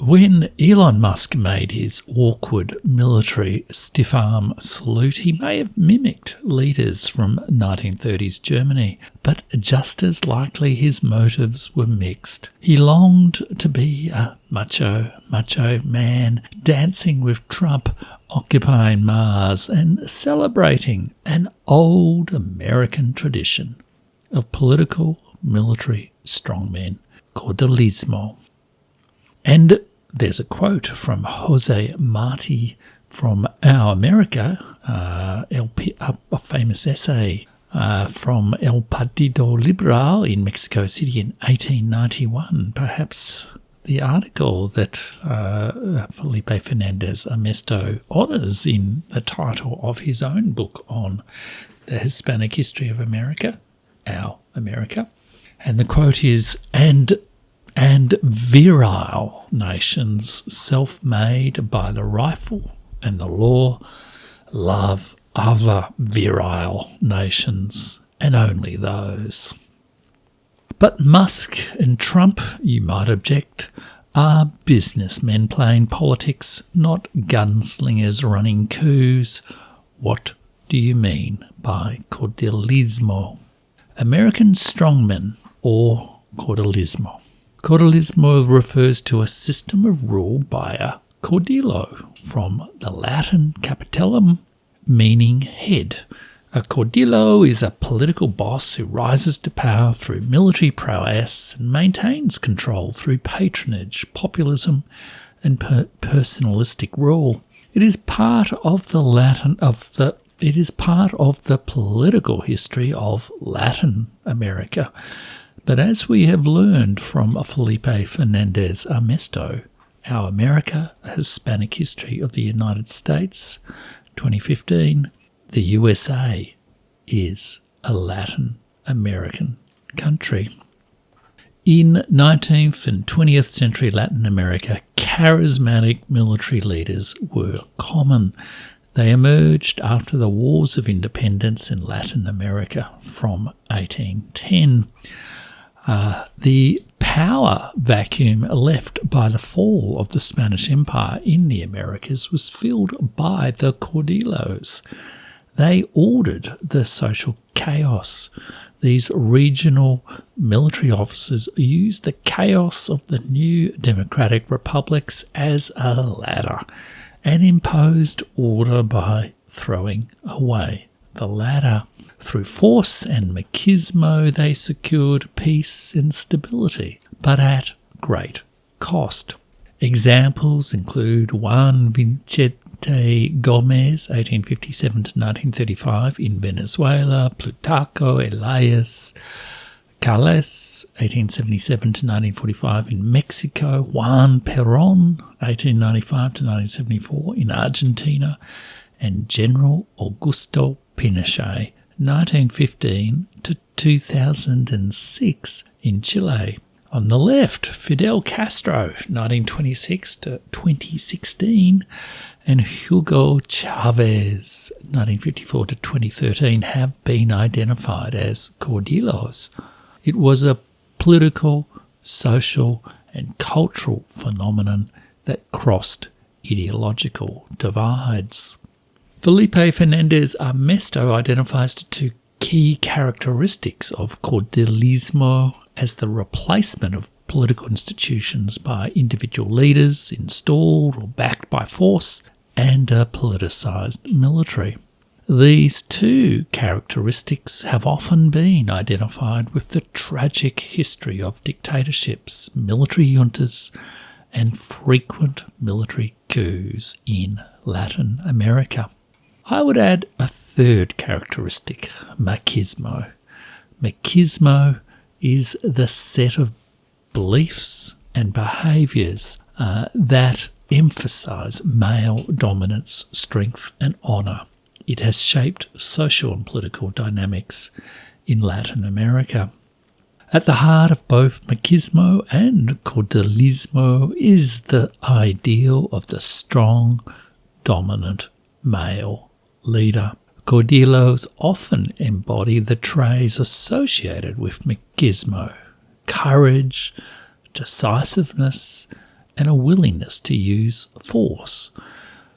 When Elon Musk made his awkward military stiff-arm salute, he may have mimicked leaders from 1930s Germany, but just as likely his motives were mixed. He longed to be a macho man, dancing with Trump, occupying Mars, and celebrating an old American tradition of political military strongmen, Caudillismo. And there's a quote from José Martí from Our America, a famous essay from El Partido Liberal in Mexico City in 1891. Perhaps the article that Felipe Fernández Armesto honours in the title of his own book on the Hispanic history of America, Our America. And the quote is, and virile nations, self-made by the rifle and the law, love other virile nations, and only those. But Musk and Trump, you might object, are businessmen playing politics, not gunslingers running coups. What do you mean by caudillismo? American strongmen or caudillismo? Caudillismo refers to a system of rule by a caudillo, from the Latin capitellum, meaning head. A caudillo is a political boss who rises to power through military prowess and maintains control through patronage, populism, and personalistic rule. It is part of the political history of Latin America. But as we have learned from Felipe Fernández Armesto, Our America, a Hispanic History of the United States, 2015, the USA is a Latin American country. In 19th and 20th century Latin America, charismatic military leaders were common. They emerged after the Wars of Independence in Latin America from 1810. The power vacuum left by the fall of the Spanish Empire in the Americas was filled by the caudillos. They ordered the social chaos. These regional military officers used the chaos of the new democratic republics as a ladder and imposed order by throwing away the ladder. Through force and machismo, they secured peace and stability, but at great cost. Examples include Juan Vicente Gomez, 1857 to 1935, in Venezuela, Plutarco Elias Calles, 1877 to 1945, in Mexico, Juan Perón, 1895 to 1974, in Argentina, and General Augusto Pinochet, 1915 to 2006 in Chile. On the left, Fidel Castro, 1926 to 2016, and Hugo Chavez, 1954 to 2013, have been identified as caudillos. It was a political, social, and cultural phenomenon that crossed ideological divides. Felipe Fernández Armesto identifies the two key characteristics of caudillismo as the replacement of political institutions by individual leaders installed or backed by force, and a politicised military. These two characteristics have often been identified with the tragic history of dictatorships, military juntas, and frequent military coups in Latin America. I would add a third characteristic, machismo. Machismo is the set of beliefs and behaviours that emphasise male dominance, strength and honour. It has shaped social and political dynamics in Latin America. At the heart of both machismo and caudillismo is the ideal of the strong, dominant male leader. Caudillos often embody the traits associated with machismo: courage, decisiveness, and a willingness to use force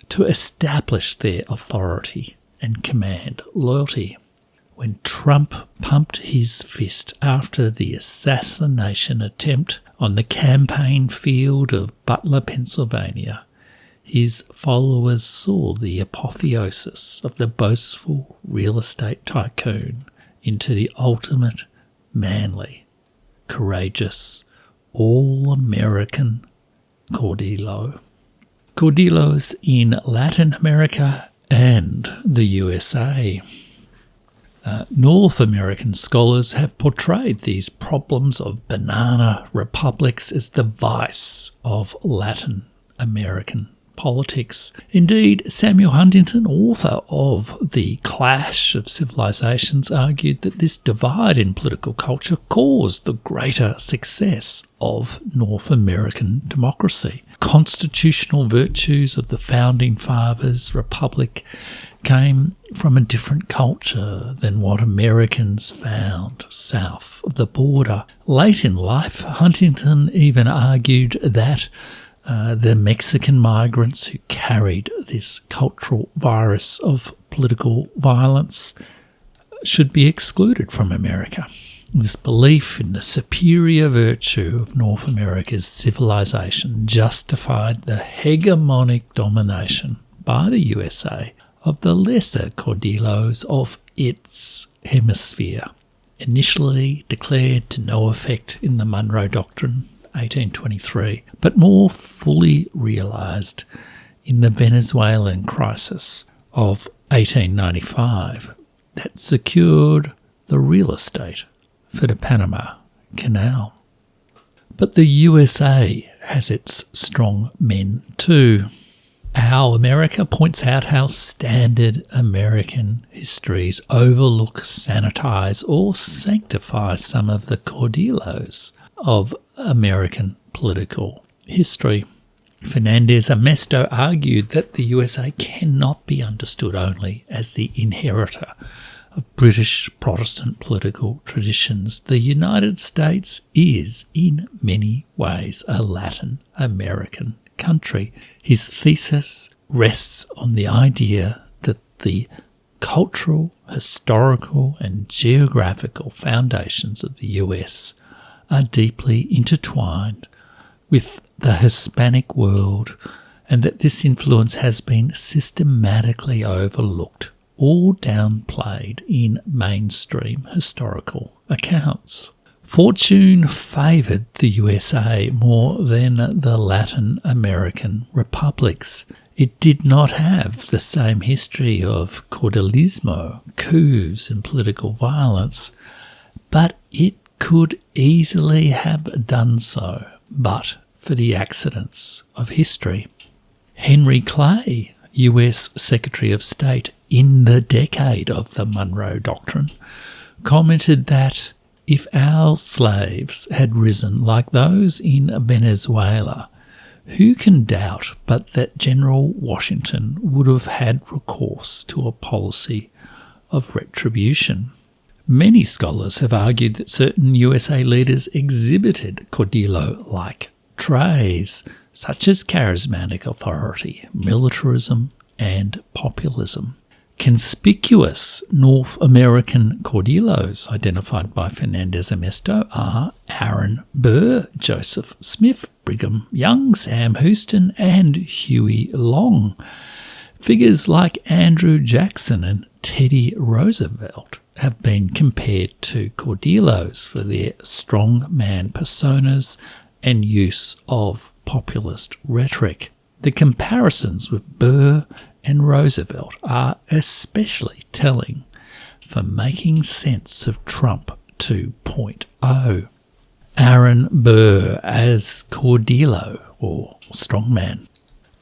to establish their authority and command loyalty. When Trump pumped his fist after the assassination attempt on the campaign field of Butler, Pennsylvania, his followers saw the apotheosis of the boastful real estate tycoon into the ultimate manly, courageous, all-American caudillo. Caudillos in Latin America and the USA. North American scholars have portrayed these problems of banana republics as the vice of Latin American politics. Indeed, Samuel Huntington, author of The Clash of Civilizations, argued that this divide in political culture caused the greater success of North American democracy. Constitutional virtues of the Founding Fathers' Republic came from a different culture than what Americans found south of the border. Late in life, Huntington even argued that the Mexican migrants who carried this cultural virus of political violence should be excluded from America. This belief in the superior virtue of North America's civilization justified the hegemonic domination by the USA of the lesser caudillos of its hemisphere, initially declared to no effect in the Monroe Doctrine, 1823, but more fully realised in the Venezuelan crisis of 1895 that secured the real estate for the Panama Canal. But the USA has its strong men too. Our America points out how standard American histories overlook, sanitize, or sanctify some of the caudillos of American political history. Fernandez Amesto argued that the USA cannot be understood only as the inheritor of British Protestant political traditions. The United States is, in many ways, a Latin American country. His thesis rests on the idea that the cultural, historical, and geographical foundations of the US are deeply intertwined with the Hispanic world, and that this influence has been systematically overlooked or downplayed in mainstream historical accounts. Fortune favoured the USA more than the Latin American republics. It did not have the same history of Caudillismo, coups and political violence, but it could easily have done so, but for the accidents of history. Henry Clay, US Secretary of State in the decade of the Monroe Doctrine, commented that if our slaves had risen like those in Venezuela, who can doubt but that General Washington would have had recourse to a policy of retribution? Many scholars have argued that certain USA leaders exhibited caudillo-like traits, such as charismatic authority, militarism, and populism. Conspicuous North American caudillos identified by Fernandez Amesto are Aaron Burr, Joseph Smith, Brigham Young, Sam Houston, and Huey Long. Figures like Andrew Jackson and Teddy Roosevelt have been compared to caudillos for their strongman personas and use of populist rhetoric. The comparisons with Burr and Roosevelt are especially telling for making sense of Trump 2.0. Aaron Burr as caudillo or strongman.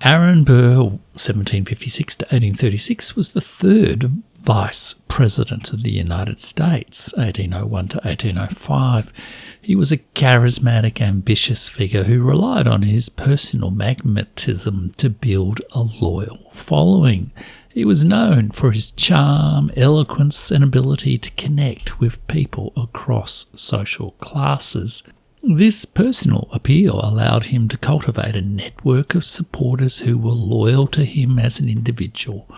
Aaron Burr, 1756 to 1836, was the third Vice President of the United States, 1801 to 1805. He was a charismatic, ambitious figure who relied on his personal magnetism to build a loyal following. He was known for his charm, eloquence, and ability to connect with people across social classes. This personal appeal allowed him to cultivate a network of supporters who were loyal to him as an individual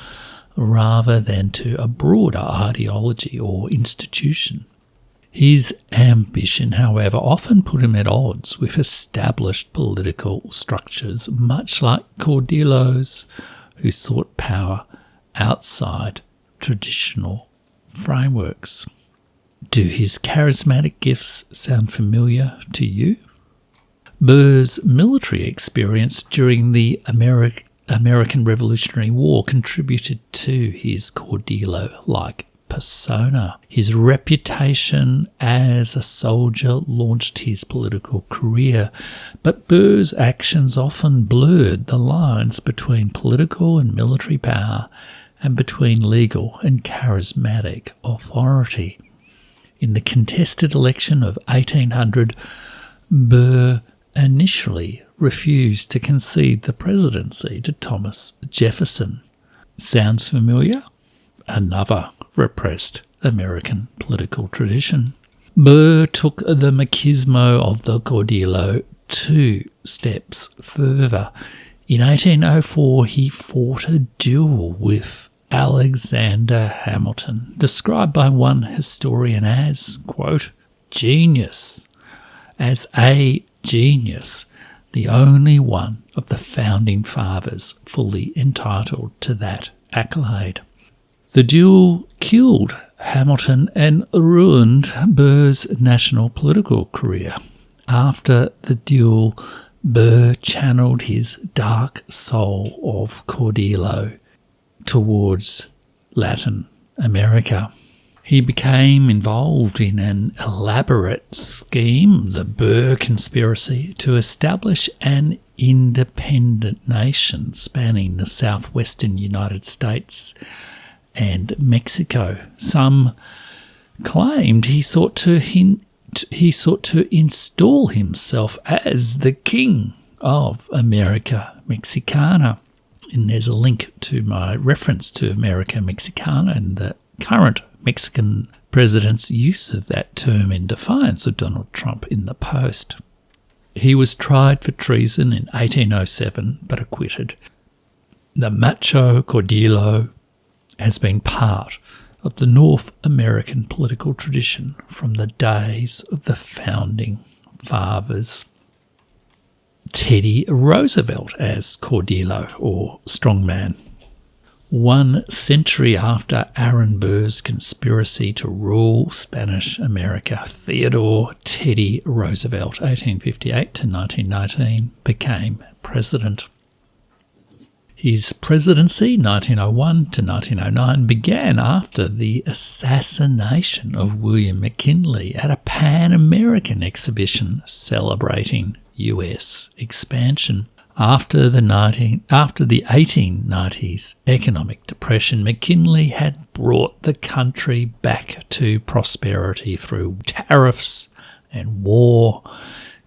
rather than to a broader ideology or institution. His ambition, however, often put him at odds with established political structures, much like Caudillos, who sought power outside traditional frameworks. Do his charismatic gifts sound familiar to you? Burr's military experience during the American Revolutionary War contributed to his Caudillo-like persona. His reputation as a soldier launched his political career, but Burr's actions often blurred the lines between political and military power and between legal and charismatic authority. In the contested election of 1800, Burr initially refused to concede the presidency to Thomas Jefferson. Sounds familiar? Another repressed American political tradition. Burr took the machismo of the Caudillo 2 steps further. In 1804, he fought a duel with Alexander Hamilton, described by one historian as, quote, genius, as a genius, the only one of the founding fathers fully entitled to that accolade. The duel killed Hamilton and ruined Burr's national political career. After the duel, Burr channeled his dark soul of Caudillo towards Latin America. He became involved in an elaborate scheme, the Burr conspiracy, to establish an independent nation spanning the southwestern United States and Mexico. Some claimed he sought to install himself as the king of America Mexicana. And there's a link to my reference to America Mexicana and the current Mexican president's use of that term in defiance of Donald Trump in the Post. He was tried for treason in 1807 but acquitted. The macho Caudillo has been part of the North American political tradition from the days of the founding fathers. Teddy Roosevelt as Caudillo or Strongman. 1 century after Aaron Burr's conspiracy to rule Spanish America, Theodore Teddy Roosevelt, 1858 to 1919, became president. His presidency, 1901 to 1909, began after the assassination of William McKinley at a Pan-American exhibition celebrating US expansion. After the 1890s economic depression, McKinley had brought the country back to prosperity through tariffs and war,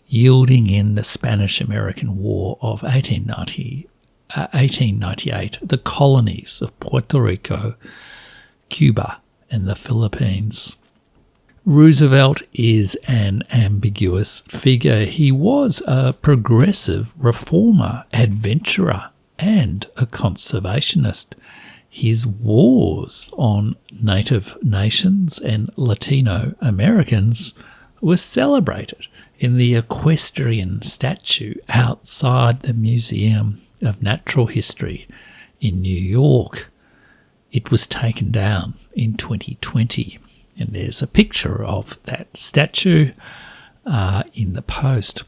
yielding in the Spanish-American War of 1898 the colonies of Puerto Rico, Cuba, and the Philippines. Roosevelt is an ambiguous figure. He was a progressive reformer, adventurer, and a conservationist. His wars on Native nations and Latino Americans were celebrated in the equestrian statue outside the Museum of Natural History in New York. It was taken down in 2020. And there's a picture of that statue in the Post.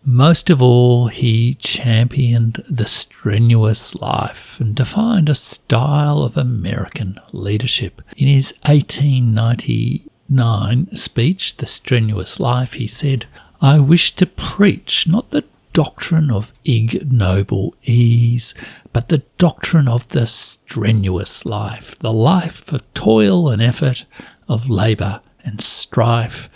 Most of all, he championed the strenuous life and defined a style of American leadership. In his 1899 speech, The Strenuous Life, he said, "I wish to preach not the doctrine of ignoble ease, but the doctrine of the strenuous life, the life of toil and effort, of labour and strife,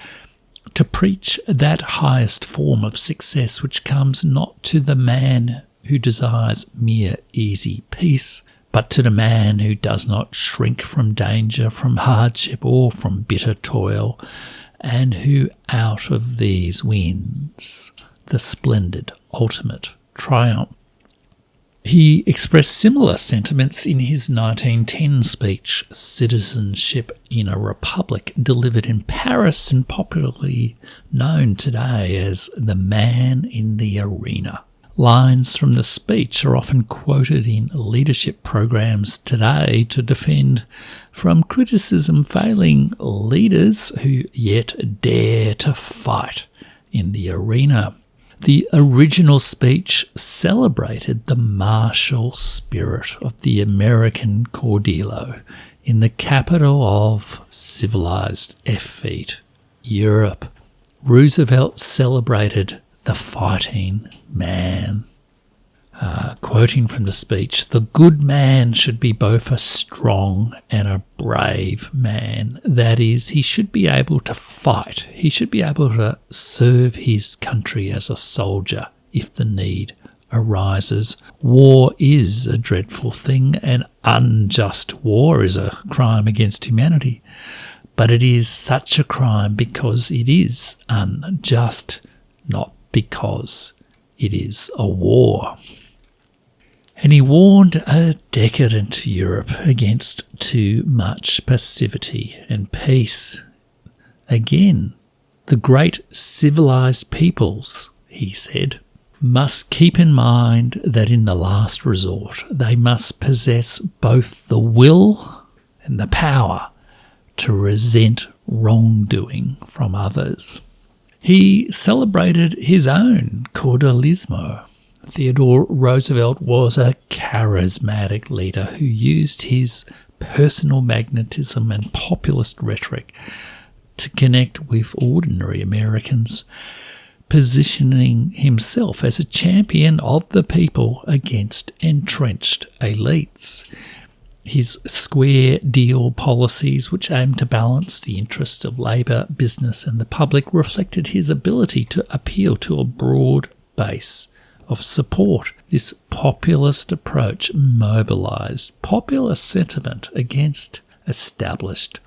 to preach that highest form of success which comes not to the man who desires mere easy peace, but to the man who does not shrink from danger, from hardship, or from bitter toil, and who out of these wins the splendid ultimate triumph. He expressed similar sentiments in his 1910 speech, Citizenship in a Republic, delivered in Paris and popularly known today as the Man in the Arena. Lines from the speech are often quoted in leadership programs today to defend from criticism failing leaders who yet dare to fight in the arena. The original speech celebrated the martial spirit of the American Caudillo in the capital of civilized effete, Europe. Roosevelt celebrated the fighting man. Quoting from the speech, "The good man should be both a strong and a brave man. That is, he should be able to fight. He should be able to serve his country as a soldier if the need arises. War is a dreadful thing, and unjust war is a crime against humanity. But it is such a crime because it is unjust, not because it is a war." And he warned a decadent Europe against too much passivity and peace. Again, the great civilized peoples, he said, must keep in mind that in the last resort they must possess both the will and the power to resent wrongdoing from others. He celebrated his own Caudillismo. Theodore Roosevelt was a charismatic leader who used his personal magnetism and populist rhetoric to connect with ordinary Americans, positioning himself as a champion of the people against entrenched elites. His square deal policies, which aimed to balance the interests of labour, business and the public, reflected his ability to appeal to a broad base of support. This populist approach mobilised popular sentiment against established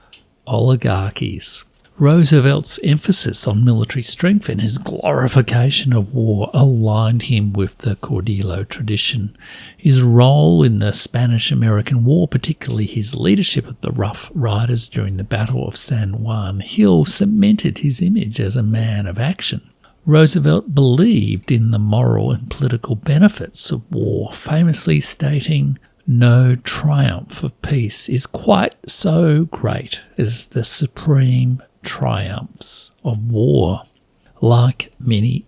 oligarchies. Roosevelt's emphasis on military strength and his glorification of war aligned him with the Caudillo tradition. His role in the Spanish-American War, particularly his leadership of the Rough Riders during the Battle of San Juan Hill, cemented his image as a man of action. Roosevelt believed in the moral and political benefits of war, famously stating, "No triumph of peace is quite so great as the supreme triumphs of war." Like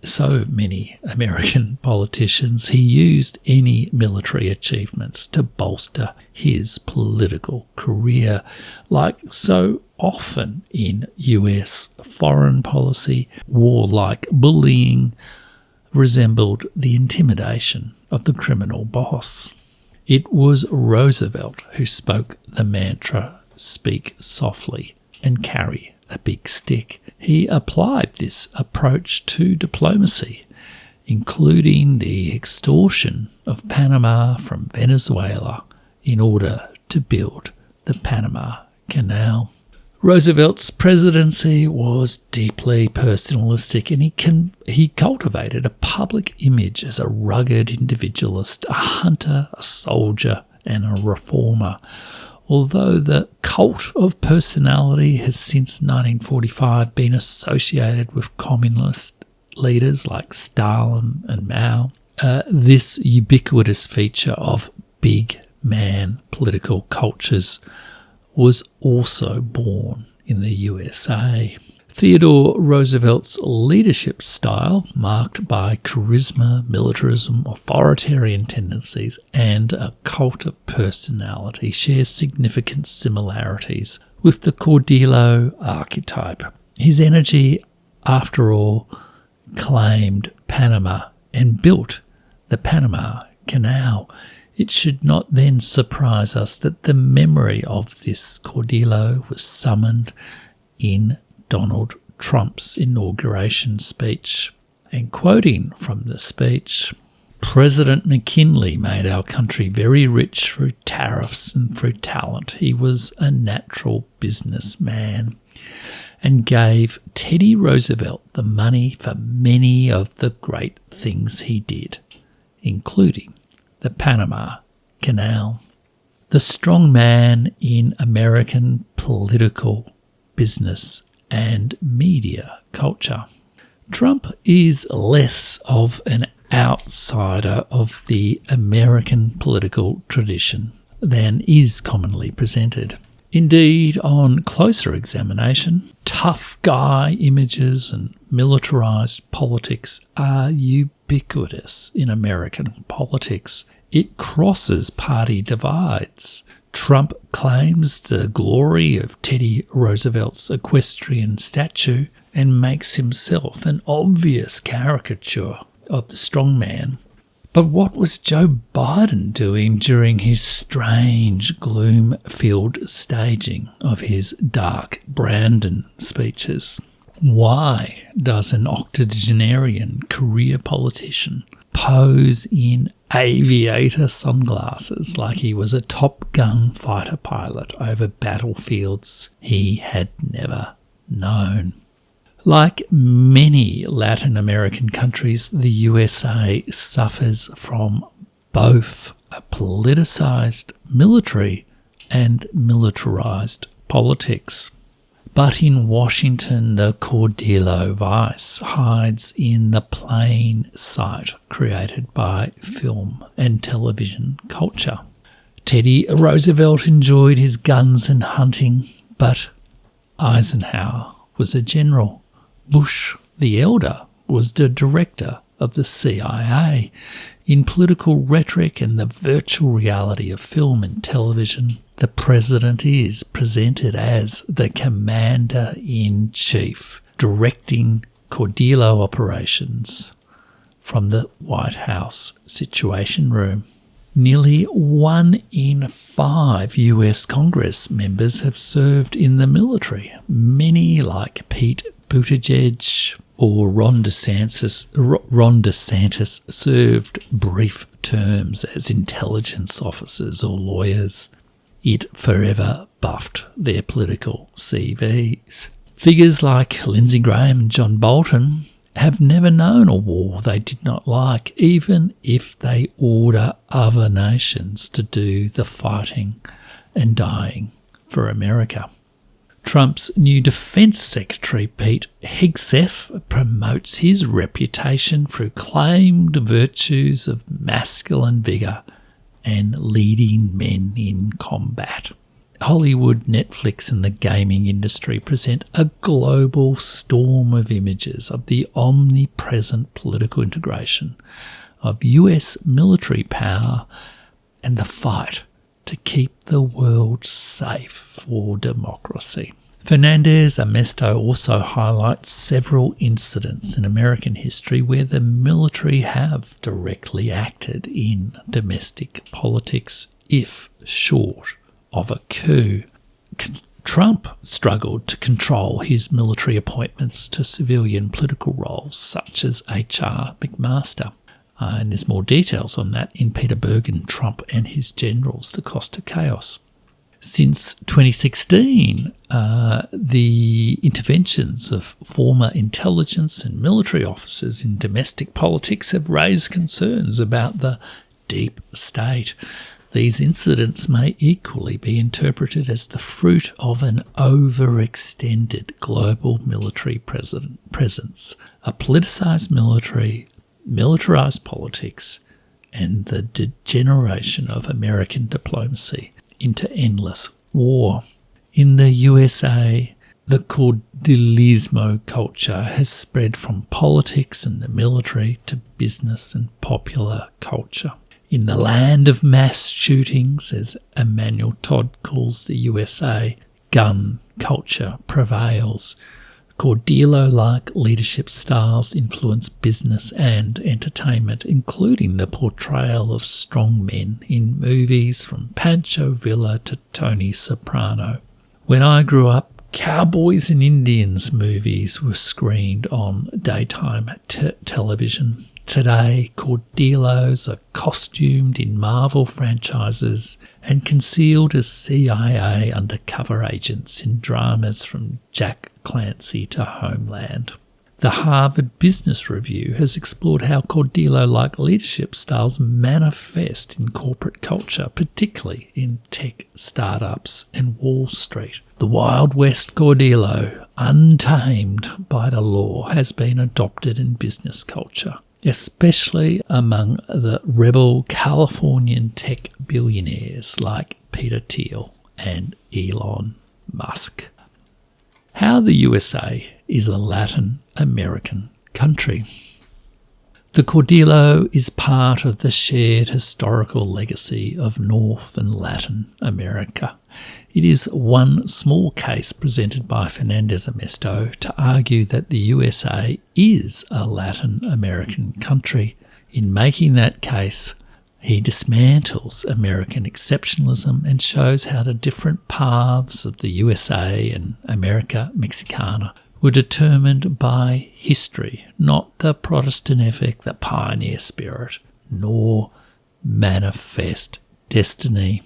so many American politicians, he used any military achievements to bolster his political career. Like so often in US foreign policy, warlike bullying resembled the intimidation of the criminal boss. It was Roosevelt who spoke the mantra, "Speak softly and carry a big stick." He applied this approach to diplomacy, including the extortion of Panama from Venezuela in order to build the Panama Canal. Roosevelt's presidency was deeply personalistic, and he cultivated a public image as a rugged individualist, a hunter, a soldier, and a reformer. Although the cult of personality has since 1945 been associated with communist leaders like Stalin and Mao, this ubiquitous feature of big man political cultures was also born in the USA. Theodore Roosevelt's leadership style, marked by charisma, militarism, authoritarian tendencies, and a cult of personality, shares significant similarities with the Caudillo archetype. His energy, after all, claimed Panama and built the Panama Canal. It should not then surprise us that the memory of this Caudillo was summoned in Donald Trump's inauguration speech. And quoting from the speech, "President McKinley made our country very rich through tariffs and through talent. He was a natural businessman. and gave Teddy Roosevelt the money for many of the great things he did, including the Panama Canal. The strong man in American political, business and media culture. Trump is less of an outsider of the American political tradition than is commonly presented. Indeed, on closer examination, tough guy images and militarised politics are ubiquitous in American politics. It crosses party divides. Trump claims the glory of Teddy Roosevelt's equestrian statue and makes himself an obvious caricature of the strongman. But what was Joe Biden doing during his strange, gloom-filled staging of his dark Brandon speeches? Why does an octogenarian career politician pose in aviator sunglasses like he was a Top Gun fighter pilot over battlefields he had never known? Like many Latin American countries, the USA suffers from both a politicised military and militarised politics. But in Washington, the Caudillo vice hides in the plain sight created by film and television culture. Teddy Roosevelt enjoyed his guns and hunting, but Eisenhower was a general. Bush the elder was the director of the CIA. In political rhetoric and the virtual reality of film and television, the president is presented as the commander-in-chief, directing Caudillo operations from the White House Situation Room. Nearly 1 in 5 US Congress members have served in the military. Many, like Pete Buttigieg or Ron DeSantis served brief terms as intelligence officers or lawyers. It forever buffed their political CVs. Figures like Lindsey Graham and John Bolton have never known a war they did not like, even if they order other nations to do the fighting and dying for America. Trump's new Defence Secretary, Pete Hegseth, promotes his reputation through claimed virtues of masculine vigour and leading men in combat. Hollywood, Netflix and the gaming industry present a global storm of images of the omnipresent political integration of US military power and the fight to keep the world safe for democracy. Fernandez-Amesto also highlights several incidents in American history where the military have directly acted in domestic politics, if short of a coup. Trump struggled to control his military appointments to civilian political roles, such as H.R. McMaster. And there's more details on that in Peter Bergen, Trump and His Generals, The Cost of Chaos. Since 2016, the interventions of former intelligence and military officers in domestic politics have raised concerns about the deep state. These incidents may equally be interpreted as the fruit of an overextended global military presence, a politicised military, militarised politics, and the degeneration of American diplomacy into endless war. In the USA, the Caudillismo culture has spread from politics and the military to business and popular culture. In the land of mass shootings, as Emmanuel Todd calls the USA, gun culture prevails. Caudillo-like leadership styles influence business and entertainment, including the portrayal of strongmen in movies from Pancho Villa to Tony Soprano. When I grew up, cowboys and Indians movies were screened on daytime television. Today, caudillos are costumed in Marvel franchises and concealed as CIA undercover agents in dramas from Jack Clancy to Homeland. The Harvard Business Review has explored how caudillo-like leadership styles manifest in corporate culture, particularly in tech startups and Wall Street. The Wild West caudillo, untamed by the law, has been adopted in business culture, especially among the rebel Californian tech billionaires like Peter Thiel and Elon Musk. How the USA is a Latin American country. The caudillo is part of the shared historical legacy of North and Latin America. It is one small case presented by Fernandez-Amesto to argue that the USA is a Latin American country. In making that case, he dismantles American exceptionalism and shows how the different paths of the USA and America Mexicana were determined by history, not the Protestant ethic, the pioneer spirit, nor manifest destiny.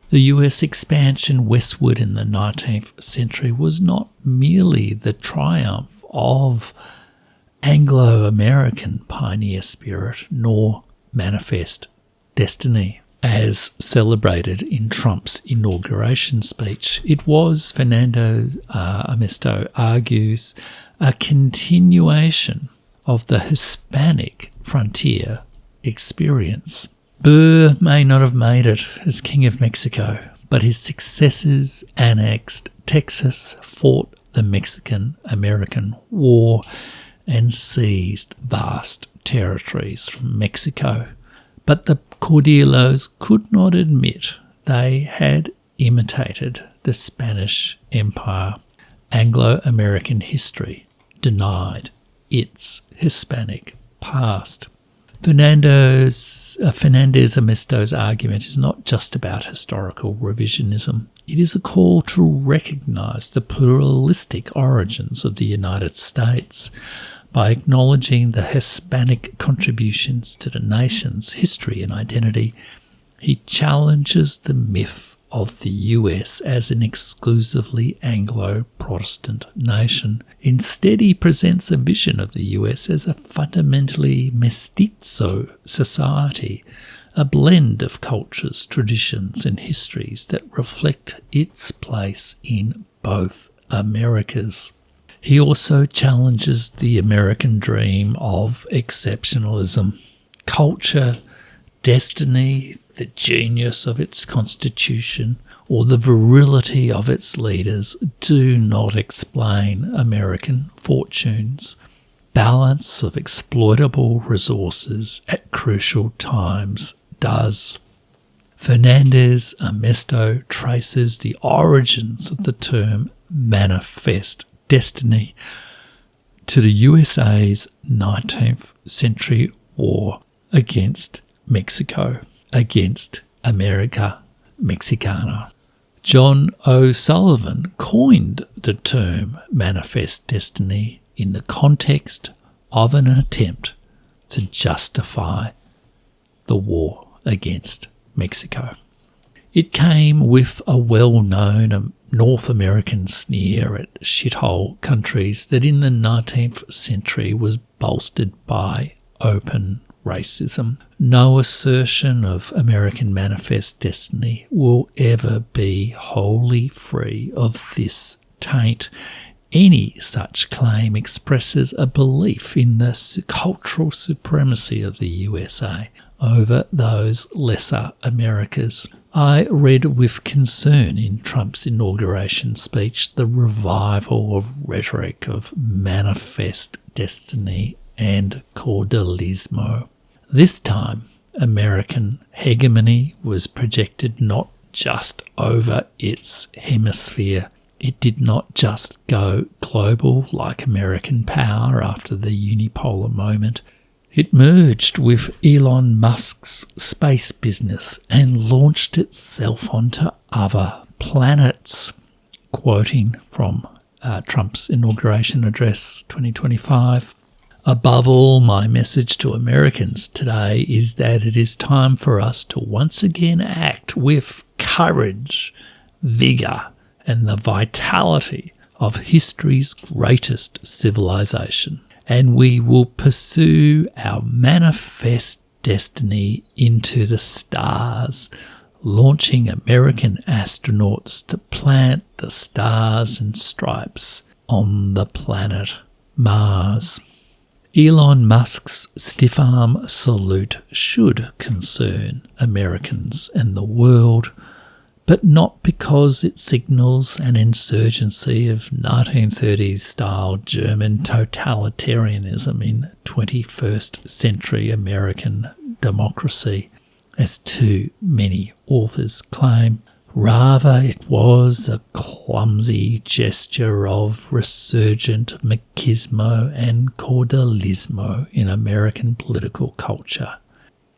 The US expansion westward in the 19th century was not merely the triumph of Anglo-American pioneer spirit, nor manifest destiny, as celebrated in Trump's inauguration speech. It was, Fernandez-Amesto argues, a continuation of the Hispanic frontier experience. Burr may not have made it as King of Mexico, but his successors annexed Texas, fought the Mexican-American War, and seized vast territories from Mexico. But the caudillos could not admit they had imitated the Spanish Empire. Anglo-American history denied its Hispanic past. Fernandez-Amesto's argument is not just about historical revisionism. It is a call to recognise the pluralistic origins of the United States. By acknowledging the Hispanic contributions to the nation's history and identity, he challenges the myth of the US as an exclusively Anglo-Protestant nation. Instead, he presents a vision of the US as a fundamentally mestizo society, a blend of cultures, traditions, and histories that reflect its place in both Americas. He also challenges the American dream of exceptionalism. Culture, destiny, the genius of its constitution, or the virility of its leaders do not explain American fortunes. Balance of exploitable resources at crucial times does. Fernandez-Amesto traces the origins of the term manifest destiny to the USA's 19th century war against Mexico, against America Mexicana. John O'Sullivan coined the term manifest destiny in the context of an attempt to justify the war against Mexico. It came with a well-known North American sneer at shithole countries that in the 19th century was bolstered by open racism. No assertion of American manifest destiny will ever be wholly free of this taint. Any such claim expresses a belief in the cultural supremacy of the USA over those lesser Americas. I read with concern in Trump's inauguration speech the revival of rhetoric of manifest destiny and caudillismo. This time, American hegemony was projected not just over its hemisphere. It did not just go global like American power after the unipolar moment. It merged with Elon Musk's space business and launched itself onto other planets. Quoting from Trump's inauguration address 2025, Above all, my message to Americans today is that it is time for us to once again act with courage, vigour, and the vitality of history's greatest civilization. And we will pursue our manifest destiny into the stars, launching American astronauts to plant the stars and stripes on the planet Mars. Elon Musk's stiff arm salute should concern Americans and the world, but not because it signals an insurgency of 1930s-style German totalitarianism in 21st century American democracy, as too many authors claim. Rather, it was a clumsy gesture of resurgent machismo and caudillismo in American political culture.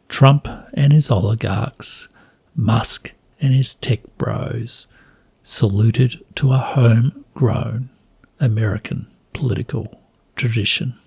Trump and his oligarchs, Musk and his tech bros, saluted to a homegrown American political tradition.